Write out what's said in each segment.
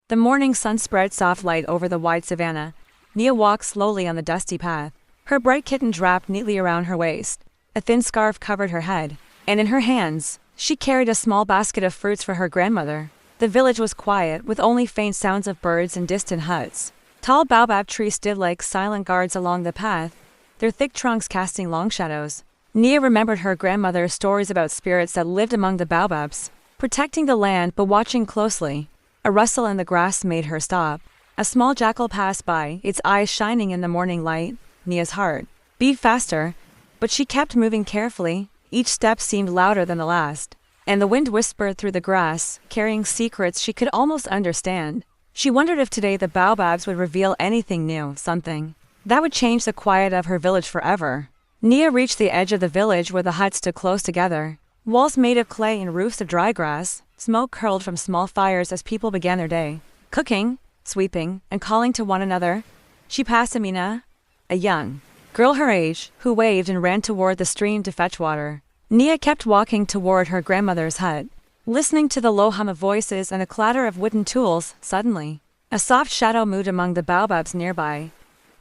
The morning sun spread soft light over the wide savanna. Nia walked slowly on the dusty path, her bright kitten wrapped neatly around her waist. A thin scarf covered her head, and in her hands, she carried a small basket of fruits for her grandmother. The village was quiet, with only faint sounds of birds and distant huts. Tall baobab trees stood like silent guards along the path, their thick trunks casting long shadows. Nia remembered her grandmother's stories about spirits that lived among the baobabs, protecting the land but watching closely. A rustle in the grass made her stop. A small jackal passed by, its eyes shining in the morning light. Nia's heart beat faster, but she kept moving carefully. Each step seemed louder than the last, and the wind whispered through the grass, carrying secrets she could almost understand. She wondered if today the baobabs would reveal anything new, something that would change the quiet of her village forever. Nia reached the edge of the village where the huts stood close together, walls made of clay and roofs of dry grass. Smoke curled from small fires as people began their day, cooking, sweeping, and calling to one another. She passed Amina, a young girl her age, who waved and ran toward the stream to fetch water. Nia kept walking toward her grandmother's hut, listening to the low hum of voices and the clatter of wooden tools. Suddenly, a soft shadow moved among the baobabs nearby.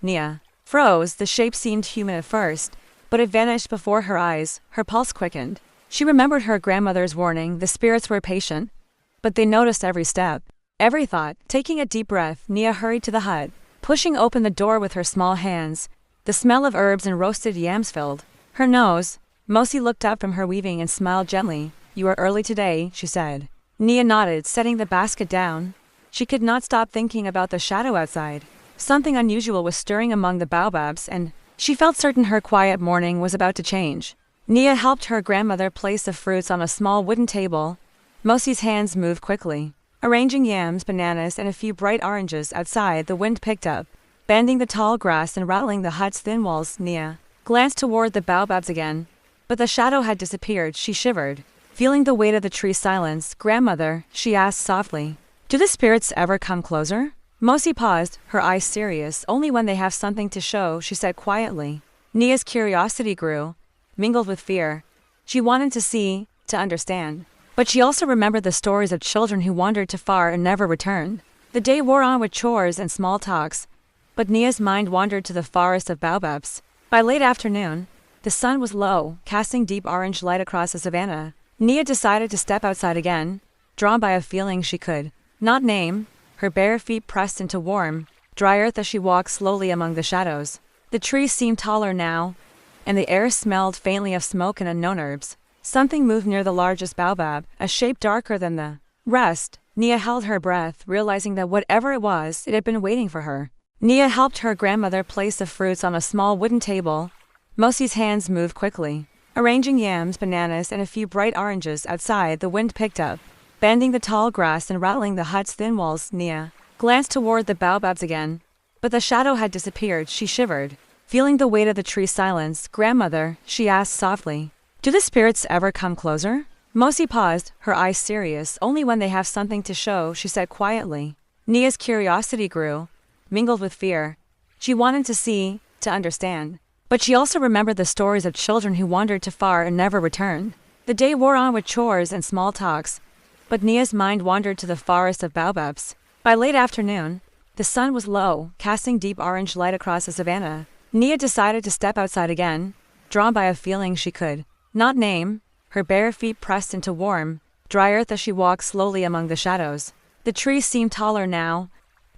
Nia froze. The shape seemed human at first, but it vanished before her eyes. Her pulse quickened. She remembered her grandmother's warning. The spirits were patient, but they noticed every step, every thought. Taking a deep breath, Nia hurried to the hut, pushing open the door with her small hands. The smell of herbs and roasted yams filled her nose. Mosi looked up from her weaving and smiled gently. "You are early today," she said. Nia nodded, setting the basket down. She could not stop thinking about the shadow outside. Something unusual was stirring among the baobabs, and she felt certain her quiet morning was about to change. Nia helped her grandmother place the fruits on a small wooden table. Mosi's hands moved quickly, arranging yams, bananas, and a few bright oranges. Outside, the wind picked up, bending the tall grass and rattling the hut's thin walls. Nia glanced toward the baobabs again, but the shadow had disappeared. She shivered, feeling the weight of the tree's silence. "Grandmother," she asked softly, "do the spirits ever come closer?" Mosi paused, her eyes serious. "Only when they have something to show," she said quietly. Nia's curiosity grew, mingled with fear. She wanted to see, to understand. But she also remembered the stories of children who wandered too far and never returned. The day wore on with chores and small talks, but Nia's mind wandered to the forest of baobabs. By late afternoon, the sun was low, casting deep orange light across the savanna. Nia decided to step outside again, drawn by a feeling she could not name. Her bare feet pressed into warm, dry earth as she walked slowly among the shadows. The trees seemed taller now, and the air smelled faintly of smoke and unknown herbs. Something moved near the largest baobab, a shape darker than the rest. Nia held her breath, realizing that whatever it was, it had been waiting for her. Nia helped her grandmother place the fruits on a small wooden table. Mosi's hands moved quickly, arranging yams, bananas, and a few bright oranges. Outside, the wind picked up, bending the tall grass and rattling the hut's thin walls. Nia glanced toward the baobabs again, but the shadow had disappeared. She shivered, feeling the weight of the tree's silence. "Grandmother," she asked softly, "do the spirits ever come closer?" Mosi paused, her eyes serious. "Only when they have something to show," she said quietly. Nia's curiosity grew, mingled with fear. She wanted to see, to understand. But she also remembered the stories of children who wandered too far and never returned. The day wore on with chores and small talks, but Nia's mind wandered to the forest of baobabs. By late afternoon, the sun was low, casting deep orange light across the savanna. Nia decided to step outside again, drawn by a feeling she could not name. Her bare feet pressed into warm, dry earth as she walked slowly among the shadows. The trees seemed taller now,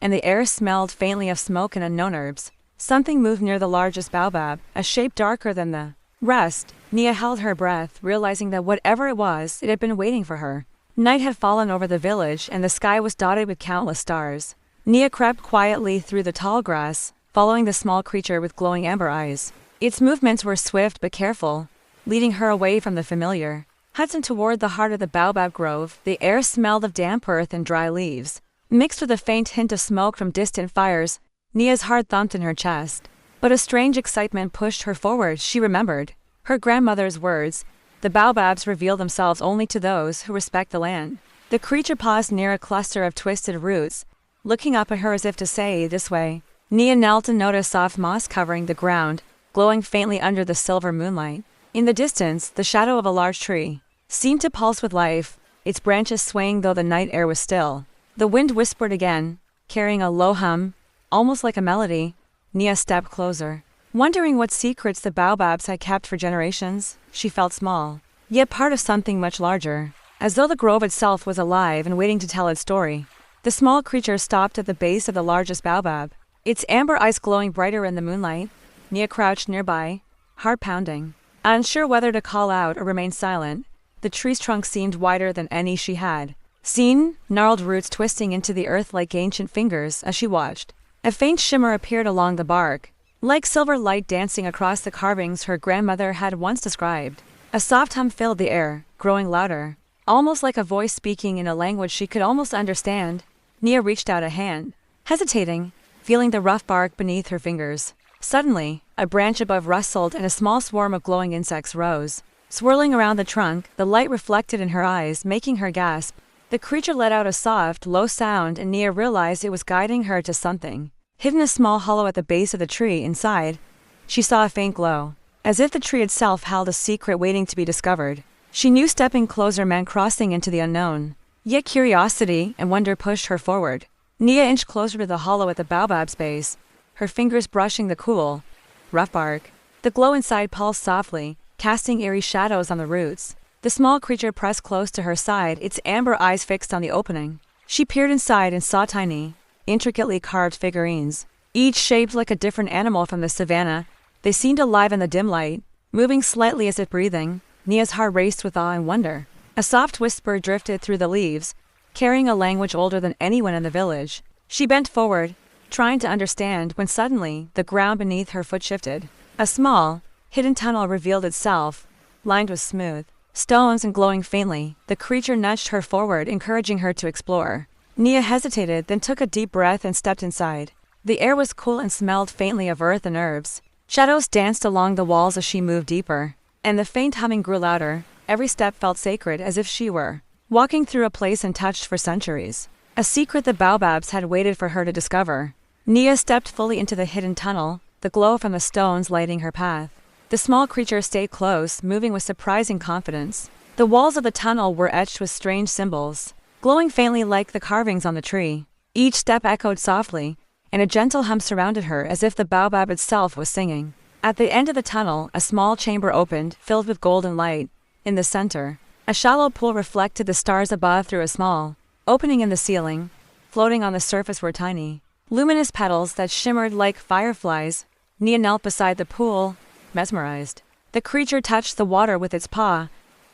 and the air smelled faintly of smoke and unknown herbs. Something moved near the largest baobab, a shape darker than the rest. Nia held her breath, realizing that whatever it was, it had been waiting for her. Night had fallen over the village, and the sky was dotted with countless stars. Nia crept quietly through the tall grass, following the small creature with glowing amber eyes. Its movements were swift but careful, leading her away from the familiar huts and toward the heart of the baobab grove. The air smelled of damp earth and dry leaves, mixed with a faint hint of smoke from distant fires. Nia's heart thumped in her chest, but a strange excitement pushed her forward. She remembered her grandmother's words, "The baobabs reveal themselves only to those who respect the land." The creature paused near a cluster of twisted roots, looking up at her as if to say, "This way." Nia knelt and noticed soft moss covering the ground, glowing faintly under the silver moonlight. In the distance, the shadow of a large tree seemed to pulse with life, its branches swaying though the night air was still. The wind whispered again, carrying a low hum, almost like a melody. Nia stepped closer. Wondering what secrets the Baobabs had kept for generations, she felt small, yet part of something much larger, as though the grove itself was alive and waiting to tell its story. The small creature stopped at the base of the largest baobab, its amber eyes glowing brighter in the moonlight. Nia crouched nearby, heart pounding, unsure whether to call out or remain silent. The tree's trunk seemed wider than any she had seen, gnarled roots twisting into the earth like ancient fingers as she watched. A faint shimmer appeared along the bark, like silver light dancing across the carvings her grandmother had once described. A soft hum filled the air, growing louder, almost like a voice speaking in a language she could almost understand. Nia reached out a hand, hesitating, feeling the rough bark beneath her fingers. Suddenly, a branch above rustled and a small swarm of glowing insects rose. Swirling around the trunk, the light reflected in her eyes, making her gasp. The creature let out a soft, low sound, and Nia realized it was guiding her to something hidden, a small hollow at the base of the tree. Inside, she saw a faint glow, as if the tree itself held a secret waiting to be discovered. She knew stepping closer meant crossing into the unknown, yet curiosity and wonder pushed her forward. Nia inched closer to the hollow at the baobab's base, her fingers brushing the cool, rough bark. The glow inside pulsed softly, casting eerie shadows on the roots. The small creature pressed close to her side, its amber eyes fixed on the opening. She peered inside and saw tiny, intricately carved figurines, each shaped like a different animal from the savannah. They seemed alive in the dim light, moving slightly as if breathing. Nia's heart raced with awe and wonder. A soft whisper drifted through the leaves, carrying a language older than anyone in the village. She bent forward, trying to understand, when suddenly the ground beneath her foot shifted. A small, hidden tunnel revealed itself, lined with smooth stones and glowing faintly. The creature nudged her forward, encouraging her to explore. Nia hesitated, then took a deep breath and stepped inside. The air was cool and smelled faintly of earth and herbs. Shadows danced along the walls as she moved deeper, and the faint humming grew louder. Every step felt sacred, as if she were walking through a place untouched for centuries. A secret the Baobabs had waited for her to discover. Nia stepped fully into the hidden tunnel, the glow from the stones lighting her path. The small creature stayed close, moving with surprising confidence. The walls of the tunnel were etched with strange symbols, glowing faintly like the carvings on the tree. Each step echoed softly, and a gentle hum surrounded her, as if the baobab itself was singing. At the end of the tunnel, a small chamber opened, filled with golden light. In the center, a shallow pool reflected the stars above through a small opening in the ceiling. Floating on the surface were tiny, luminous petals that shimmered like fireflies. Nia knelt beside the pool, mesmerized. The creature touched the water with its paw,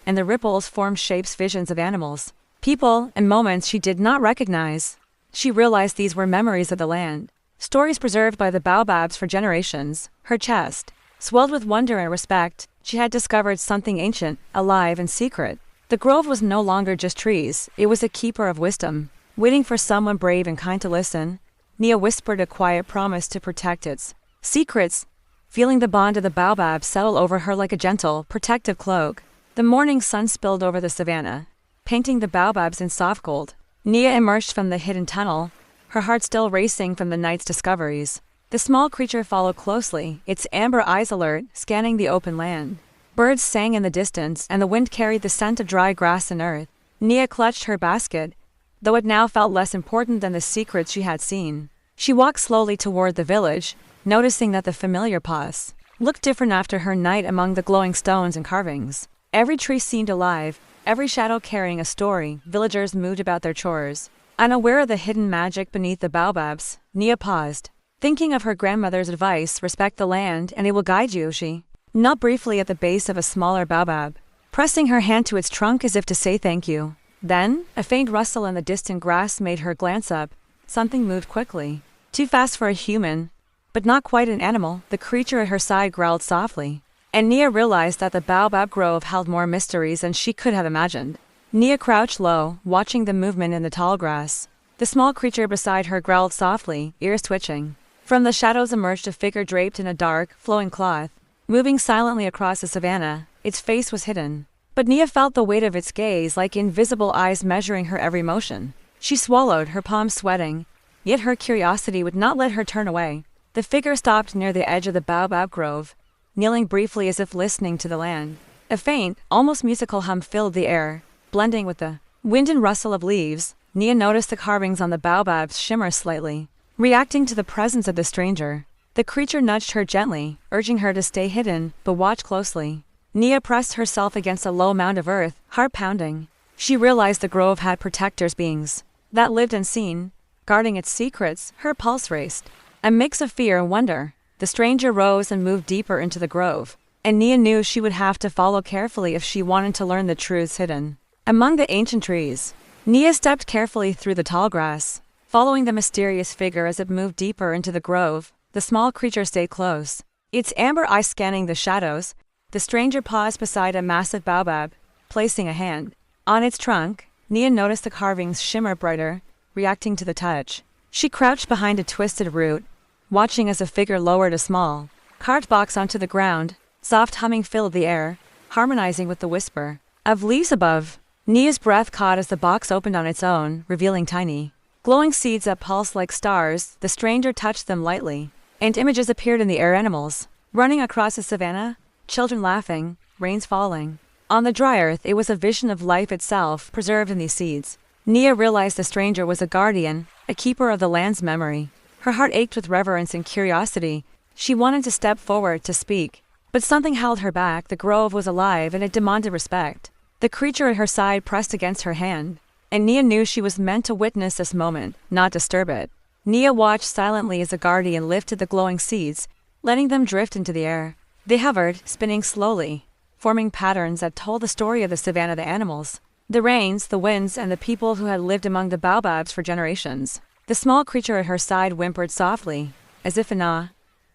and the ripples formed shapes, visions of animals, people, and moments she did not recognize. She realized these were memories of the land, stories preserved by the Baobabs for generations. Her chest swelled with wonder and respect. She had discovered something ancient, alive, and secret. The grove was no longer just trees, it was a keeper of wisdom, waiting for someone brave and kind to listen. Nia whispered a quiet promise to protect its secrets, feeling the bond of the baobab settle over her like a gentle, protective cloak. The morning sun spilled over the savannah, painting the baobabs in soft gold. Nia emerged from the hidden tunnel, her heart still racing from the night's discoveries. The small creature followed closely, its amber eyes alert, scanning the open land. Birds sang in the distance, and the wind carried the scent of dry grass and earth. Nia clutched her basket, though it now felt less important than the secrets she had seen. She walked slowly toward the village, noticing that the familiar paths looked different after her night among the glowing stones and carvings. Every tree seemed alive, every shadow carrying a story. Villagers moved about their chores, unaware of the hidden magic beneath the baobabs. Nia paused, thinking of her grandmother's advice: respect the land and it will guide you. She knelt briefly at the base of a smaller baobab, pressing her hand to its trunk as if to say thank you. Then, a faint rustle in the distant grass made her glance up. Something moved quickly, too fast for a human, but not quite an animal. The creature at her side growled softly, and Nia realized that the baobab grove held more mysteries than she could have imagined. Nia crouched low, watching the movement in the tall grass. The small creature beside her growled softly, ears twitching. From the shadows emerged a figure draped in a dark, flowing cloth, moving silently across the savannah. Its face was hidden, but Nia felt the weight of its gaze like invisible eyes measuring her every motion. She swallowed, her palms sweating, yet her curiosity would not let her turn away. The figure stopped near the edge of the baobab grove, kneeling briefly as if listening to the land. A faint, almost musical hum filled the air, blending with the wind and rustle of leaves. Nia noticed the carvings on the baobabs shimmer slightly, reacting to the presence of the stranger. The creature nudged her gently, urging her to stay hidden, but watch closely. Nia pressed herself against a low mound of earth, heart pounding. She realized the grove had protectors beings that lived unseen, guarding its secrets. Her pulse raced. A mix of fear and wonder. The stranger rose and moved deeper into the grove, and Nia knew she would have to follow carefully if she wanted to learn the truths hidden among the ancient trees. Nia stepped carefully through the tall grass, following the mysterious figure as it moved deeper into the grove. The small creature stayed close, its amber eyes scanning the shadows. The stranger paused beside a massive baobab, placing a hand on its trunk. Nia noticed the carvings shimmer brighter, reacting to the touch. She crouched behind a twisted root, watching as the figure lowered a small carved box onto the ground. Soft humming filled the air, harmonizing with the whisper of leaves above. Nia's breath caught as the box opened on its own, revealing tiny, glowing seeds that pulsed like stars. The stranger touched them lightly, and images appeared in the air: animals running across the savannah, children laughing, rains falling on the dry earth. It was a vision of life itself, preserved in these seeds. Nia realized the stranger was a guardian, a keeper of the land's memory. Her heart ached with reverence and curiosity. She wanted to step forward to speak, but something held her back. The grove was alive and it demanded respect. The creature at her side pressed against her hand, and Nia knew she was meant to witness this moment, not disturb it. Nia watched silently as the guardian lifted the glowing seeds, letting them drift into the air. They hovered, spinning slowly, forming patterns that told the story of the savannah, the animals, the rains, the winds, and the people who had lived among the baobabs for generations. The small creature at her side whimpered softly, as if in awe.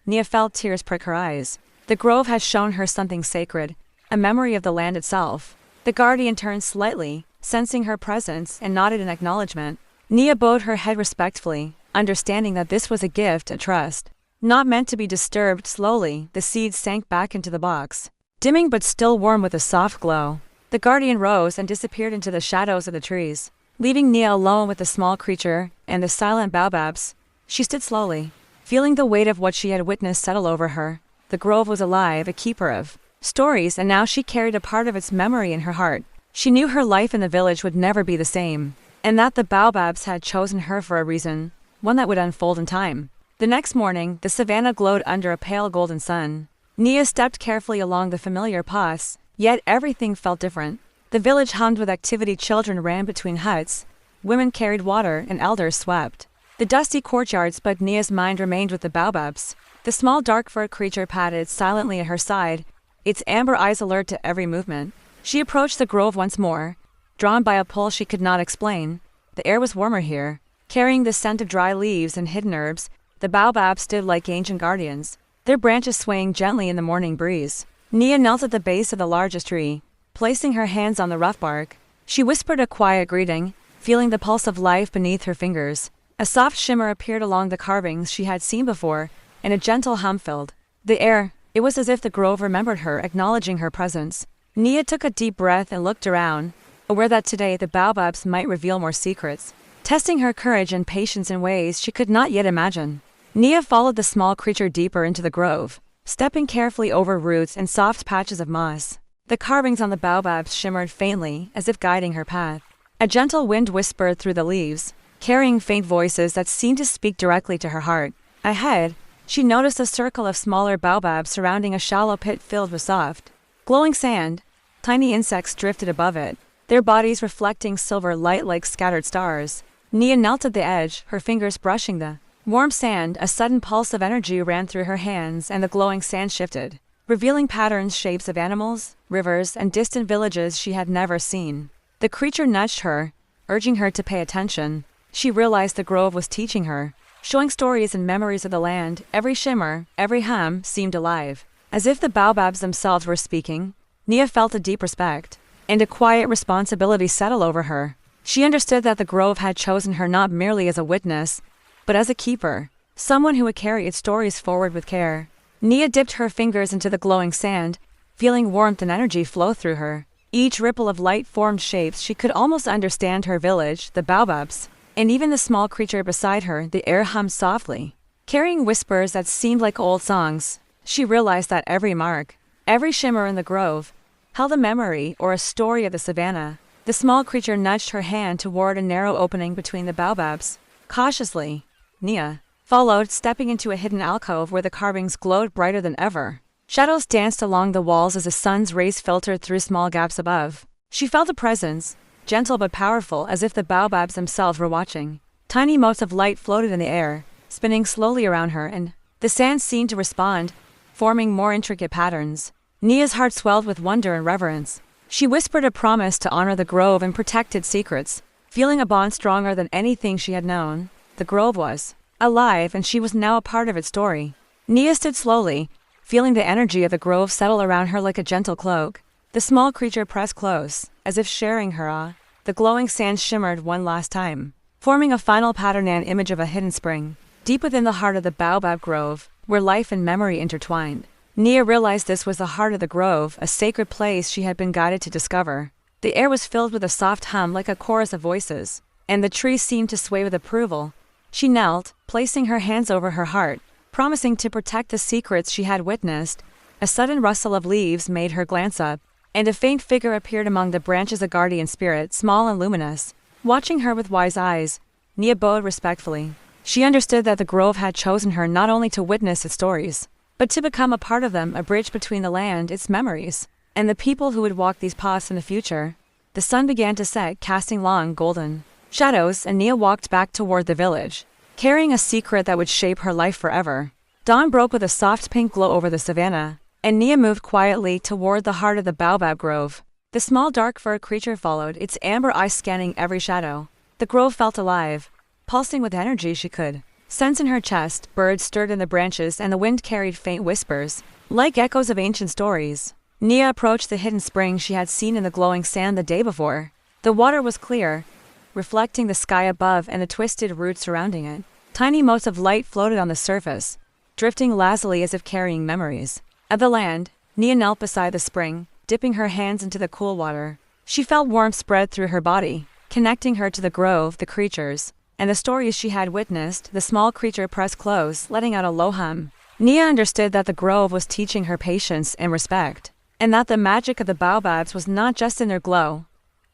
Nia felt tears prick her eyes. The grove had shown her something sacred, a memory of the land itself. The guardian turned slightly, sensing her presence, and nodded in acknowledgement. Nia bowed her head respectfully, understanding that this was a gift, a trust, not meant to be disturbed. Slowly, the seeds sank back into the box, dimming but still warm with a soft glow. The guardian rose and disappeared into the shadows of the trees, leaving Nia alone with the small creature and the silent baobabs. She stood slowly, feeling the weight of what she had witnessed settle over her. The grove was alive, a keeper of stories, and now she carried a part of its memory in her heart. She knew her life in the village would never be the same, and that the baobabs had chosen her for a reason, one that would unfold in time. The next morning, the savannah glowed under a pale golden sun. Nia stepped carefully along the familiar paths, yet everything felt different. The village hummed with activity. Children ran between huts, women carried water, and elders swept the dusty courtyards, but Nia's mind remained with the baobabs. The small dark-furred creature padded silently at her side, its amber eyes alert to every movement. She approached the grove once more, drawn by a pull she could not explain. The air was warmer here, carrying the scent of dry leaves and hidden herbs. The baobabs stood like ancient guardians, their branches swaying gently in the morning breeze. Nia knelt at the base of the largest tree, placing her hands on the rough bark. She whispered a quiet greeting, feeling the pulse of life beneath her fingers. A soft shimmer appeared along the carvings she had seen before, and a gentle hum filled the air. It was as if the grove remembered her, acknowledging her presence. Nia took a deep breath and looked around, aware that today the baobabs might reveal more secrets, testing her courage and patience in ways she could not yet imagine. Nia followed the small creature deeper into the grove, stepping carefully over roots and soft patches of moss. The carvings on the baobabs shimmered faintly, as if guiding her path. A gentle wind whispered through the leaves, carrying faint voices that seemed to speak directly to her heart. Ahead, she noticed a circle of smaller baobabs surrounding a shallow pit filled with soft, glowing sand. Tiny insects drifted above it, their bodies reflecting silver light like scattered stars. Nia knelt at the edge, her fingers brushing the warm sand. A sudden pulse of energy ran through her hands, and the glowing sand shifted, revealing patterns, shapes of animals, rivers, and distant villages she had never seen. The creature nudged her, urging her to pay attention. She realized the grove was teaching her, showing stories and memories of the land. Every shimmer, every hum seemed alive, as if the baobabs themselves were speaking. Nia felt a deep respect, and a quiet responsibility settle over her. She understood that the grove had chosen her not merely as a witness, but as a keeper, someone who would carry its stories forward with care. Nia dipped her fingers into the glowing sand, feeling warmth and energy flow through her. Each ripple of light formed shapes. She could almost understand her village, the baobabs, and even the small creature beside her. The air hummed softly, carrying whispers that seemed like old songs. She realized that every mark, every shimmer in the grove, held a memory or a story of the savannah. The small creature nudged her hand toward a narrow opening between the baobabs. Cautiously, Nia followed, stepping into a hidden alcove where the carvings glowed brighter than ever. Shadows danced along the walls as the sun's rays filtered through small gaps above. She felt a presence, gentle but powerful, as if the baobabs themselves were watching. Tiny motes of light floated in the air, spinning slowly around her, and the sand seemed to respond, forming more intricate patterns. Nia's heart swelled with wonder and reverence. She whispered a promise to honor the grove and protect its secrets, feeling a bond stronger than anything she had known. The grove was alive, and she was now a part of its story. Nia stood slowly, feeling the energy of the grove settle around her like a gentle cloak. The small creature pressed close, as if sharing her awe. The glowing sand shimmered one last time, forming a final pattern and image of a hidden spring, deep within the heart of the baobab grove, where life and memory intertwined. Nia realized this was the heart of the grove, a sacred place she had been guided to discover. The air was filled with a soft hum like a chorus of voices, and the trees seemed to sway with approval. She knelt, placing her hands over her heart, promising to protect the secrets she had witnessed. A sudden rustle of leaves made her glance up, and a faint figure appeared among the branches, a guardian spirit, small and luminous. Watching her with wise eyes, Nia bowed respectfully. She understood that the grove had chosen her not only to witness its stories, but to become a part of them, a bridge between the land, its memories, and the people who would walk these paths in the future. The sun began to set, casting long, golden shadows, and Nia walked back toward the village, carrying a secret that would shape her life forever. Dawn broke with a soft pink glow over the savannah, and Nia moved quietly toward the heart of the baobab grove. The small dark-furred creature followed, its amber eyes scanning every shadow. The grove felt alive, pulsing with energy she could sense in her chest. Birds stirred in the branches, and the wind carried faint whispers, like echoes of ancient stories. Nia approached the hidden spring she had seen in the glowing sand the day before. The water was clear, reflecting the sky above and the twisted roots surrounding it. Tiny motes of light floated on the surface, drifting lazily as if carrying memories of the land. Nia knelt beside the spring, dipping her hands into the cool water. She felt warmth spread through her body, connecting her to the grove, the creatures, and the stories she had witnessed. The small creature pressed close, letting out a low hum. Nia understood that the grove was teaching her patience and respect, and that the magic of the baobabs was not just in their glow,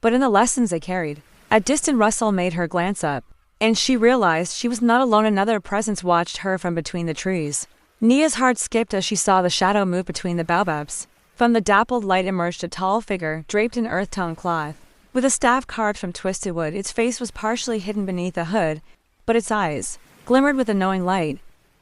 but in the lessons they carried. A distant rustle made her glance up, and she realized she was not alone. Another presence watched her from between the trees. Nia's heart skipped as she saw the shadow move between the baobabs. From the dappled light emerged a tall figure, draped in earth-tone cloth, with a staff carved from twisted wood. Its face was partially hidden beneath a hood, but its eyes glimmered with a knowing light.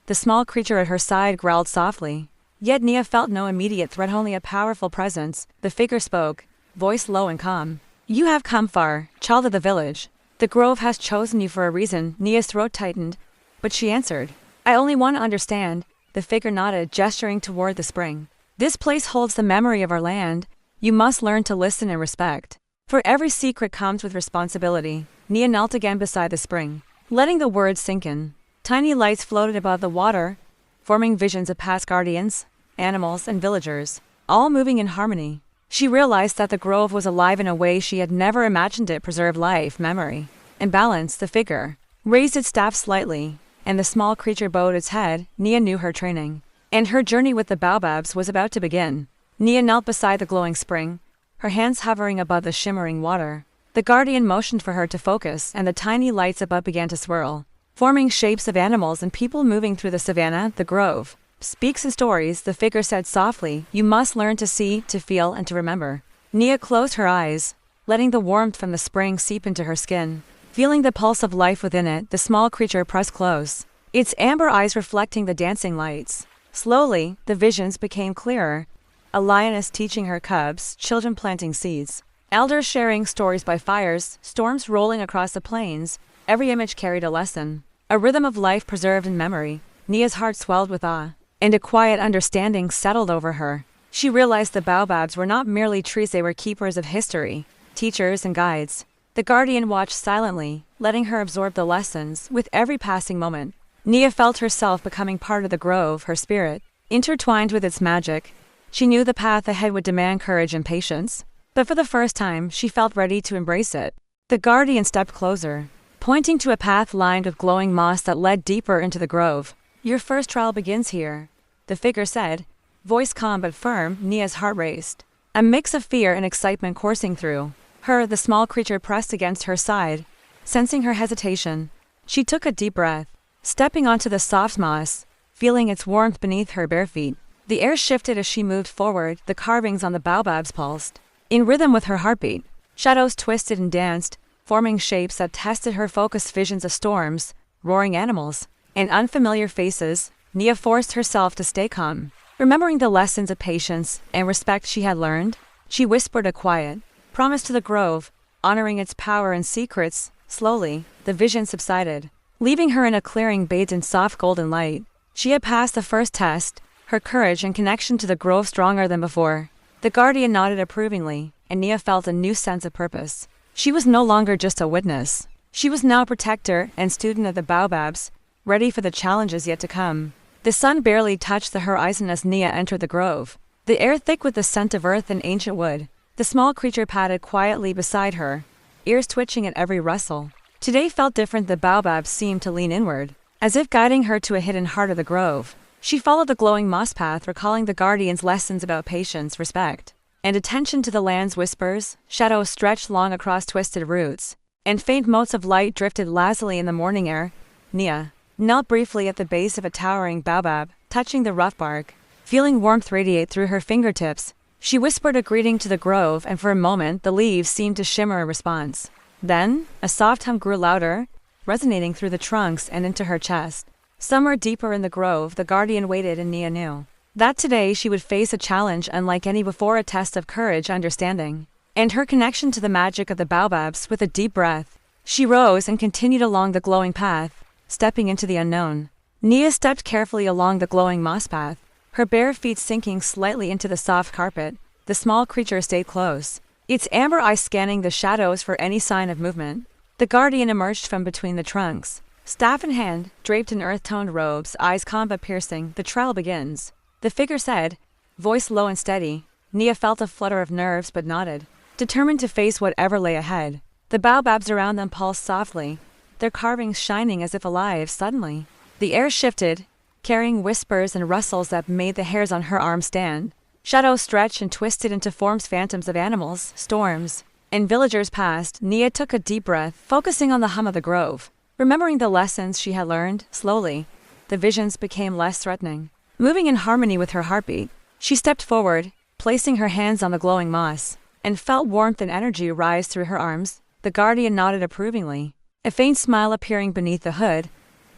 The small creature at her side growled softly, yet Nia felt no immediate threat, only a powerful presence. The figure spoke, voice low and calm. "You have come far, child of the village. The grove has chosen you for a reason." Nia's throat tightened, but she answered, "I only want to understand." The figure nodded, gesturing toward the spring. "This place holds the memory of our land. You must learn to listen and respect. For every secret comes with responsibility." Nia knelt again beside the spring, letting the words sink in. Tiny lights floated above the water, forming visions of past guardians, animals, and villagers, all moving in harmony. She realized that the grove was alive in a way she had never imagined it. Preserved life, memory, and balance. The figure raised its staff slightly, and the small creature bowed its head. Nia knew her training, and her journey with the baobabs was about to begin. Nia knelt beside the glowing spring, her hands hovering above the shimmering water. The guardian motioned for her to focus, and the tiny lights above began to swirl, forming shapes of animals and people moving through the savannah. "The grove speaks in stories," the figure said softly. "You must learn to see, to feel, and to remember." Nia closed her eyes, letting the warmth from the spring seep into her skin. Feeling the pulse of life within it, the small creature pressed close, its amber eyes reflecting the dancing lights. Slowly, the visions became clearer. A lioness teaching her cubs, children planting seeds, elders sharing stories by fires, storms rolling across the plains. Every image carried a lesson, a rhythm of life preserved in memory. Nia's heart swelled with awe, and a quiet understanding settled over her. She realized the baobabs were not merely trees, they were keepers of history, teachers and guides. The guardian watched silently, letting her absorb the lessons. With every passing moment, Nia felt herself becoming part of the grove, her spirit intertwined with its magic. She knew the path ahead would demand courage and patience, but for the first time, she felt ready to embrace it. The guardian stepped closer, pointing to a path lined with glowing moss that led deeper into the grove. "Your first trial begins here," the figure said, voice calm but firm. Nia's heart raced, a mix of fear and excitement coursing through The small creature pressed against her side. Sensing her hesitation, she took a deep breath, stepping onto the soft moss, feeling its warmth beneath her bare feet. The air shifted as she moved forward, the carvings on the baobabs pulsed. In rhythm with her heartbeat, shadows twisted and danced, forming shapes that tested her focused visions of storms, roaring animals, and unfamiliar faces. Nia forced herself to stay calm. Remembering the lessons of patience and respect she had learned, she whispered a quiet promise to the grove, honoring its power and secrets. Slowly, the vision subsided, leaving her in a clearing bathed in soft golden light. She had passed the first test, her courage and connection to the grove stronger than before. The guardian nodded approvingly, and Nia felt a new sense of purpose. She was no longer just a witness. She was now a protector and student of the baobabs, ready for the challenges yet to come. The sun barely touched the horizon as Nia entered the grove, the air thick with the scent of earth and ancient wood. The small creature padded quietly beside her, ears twitching at every rustle. Today felt different. The baobabs seemed to lean inward, as if guiding her to a hidden heart of the grove. She followed the glowing moss path, recalling the guardian's lessons about patience, respect, and attention to the land's whispers. Shadows stretched long across twisted roots, and faint motes of light drifted lazily in the morning air. Nia knelt briefly at the base of a towering baobab, touching the rough bark. Feeling warmth radiate through her fingertips, she whispered a greeting to the grove, and for a moment the leaves seemed to shimmer in response. Then, a soft hum grew louder, resonating through the trunks and into her chest. Somewhere deeper in the grove, the guardian waited, and Nia knew that today she would face a challenge unlike any before, a test of courage, understanding, and her connection to the magic of the baobabs. With a deep breath, she rose and continued along the glowing path, stepping into the unknown. Nia stepped carefully along the glowing moss path, her bare feet sinking slightly into the soft carpet. The small creature stayed close, its amber eyes scanning the shadows for any sign of movement. The guardian emerged from between the trunks, staff in hand, draped in earth-toned robes, eyes calm but piercing. The trial begins, the figure said, voice low and steady. Nia felt a flutter of nerves but nodded, determined to face whatever lay ahead. The baobabs around them pulsed softly, their carvings shining as if alive. Suddenly, the air shifted, carrying whispers and rustles that made the hairs on her arms stand. Shadows stretched and twisted into forms, phantoms of animals, storms, and villagers passed. Nia took a deep breath, focusing on the hum of the grove. Remembering the lessons she had learned, slowly, the visions became less threatening. Moving in harmony with her heartbeat, she stepped forward, placing her hands on the glowing moss, and felt warmth and energy rise through her arms. The guardian nodded approvingly, a faint smile appearing beneath the hood.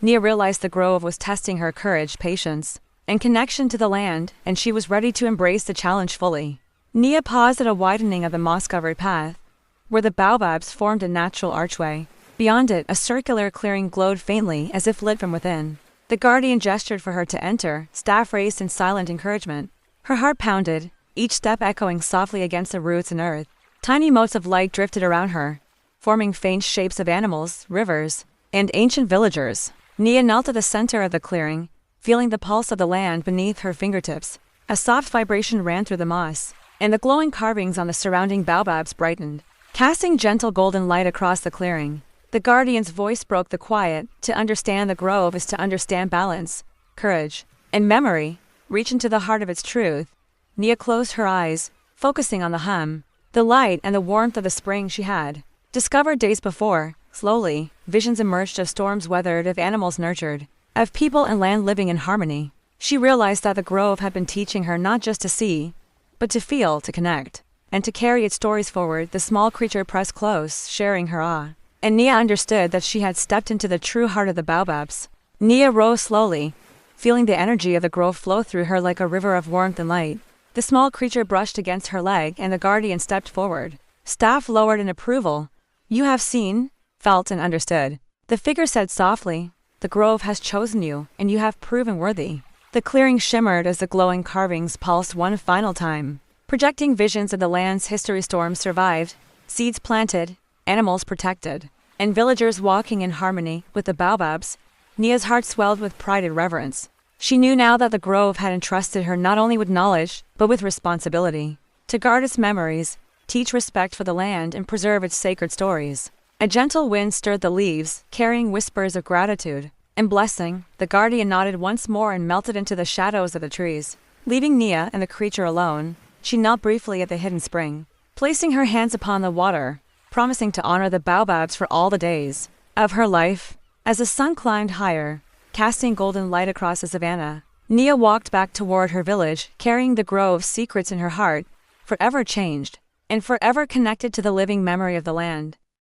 Nia realized the grove was testing her courage, patience, and connection to the land, and she was ready to embrace the challenge fully. Nia paused at a widening of the moss-covered path, where the baobabs formed a natural archway. Beyond it, a circular clearing glowed faintly, as if lit from within. The guardian gestured for her to enter, staff raised in silent encouragement. Her heart pounded, each step echoing softly against the roots and earth. Tiny motes of light drifted around her, forming faint shapes of animals, rivers, and ancient villagers. Nia knelt at the center of the clearing, feeling the pulse of the land beneath her fingertips. A soft vibration ran through the moss, and the glowing carvings on the surrounding baobabs brightened, casting gentle golden light across the clearing. The guardian's voice broke the quiet. To understand the grove is to understand balance, courage, and memory. Reach into the heart of its truth. Nia closed her eyes, focusing on the hum, the light, and the warmth of the spring she had discovered days before. Slowly, visions emerged of storms weathered, of animals nurtured, of people and land living in harmony. She realized that the grove had been teaching her not just to see, but to feel, to connect, and to carry its stories forward. The small creature pressed close, sharing her awe, and Nia understood that she had stepped into the true heart of the baobabs. Nia rose slowly, feeling the energy of the grove flow through her like a river of warmth and light. The small creature brushed against her leg, and the guardian stepped forward, staff lowered in approval. You have seen, felt, and understood, the figure said softly. The grove has chosen you, and you have proven worthy. The clearing shimmered as the glowing carvings pulsed one final time, projecting visions of the land's history. Storms survived, seeds planted, animals protected, and villagers walking in harmony with the baobabs. Nia's heart swelled with pride and reverence. She knew now that the grove had entrusted her not only with knowledge, but with responsibility, to guard its memories, teach respect for the land, and preserve its sacred stories. A gentle wind stirred the leaves, carrying whispers of gratitude and blessing. The guardian nodded once more and melted into the shadows of the trees. Leaving Nia and the creature alone, she knelt briefly at the hidden spring, placing her hands upon the water, promising to honor the Baobabs for all the days of her life. As the sun climbed higher, casting golden light across the savannah, Nia walked back toward her village, carrying the grove's secrets in her heart, forever changed, and forever connected to the living memory of the land.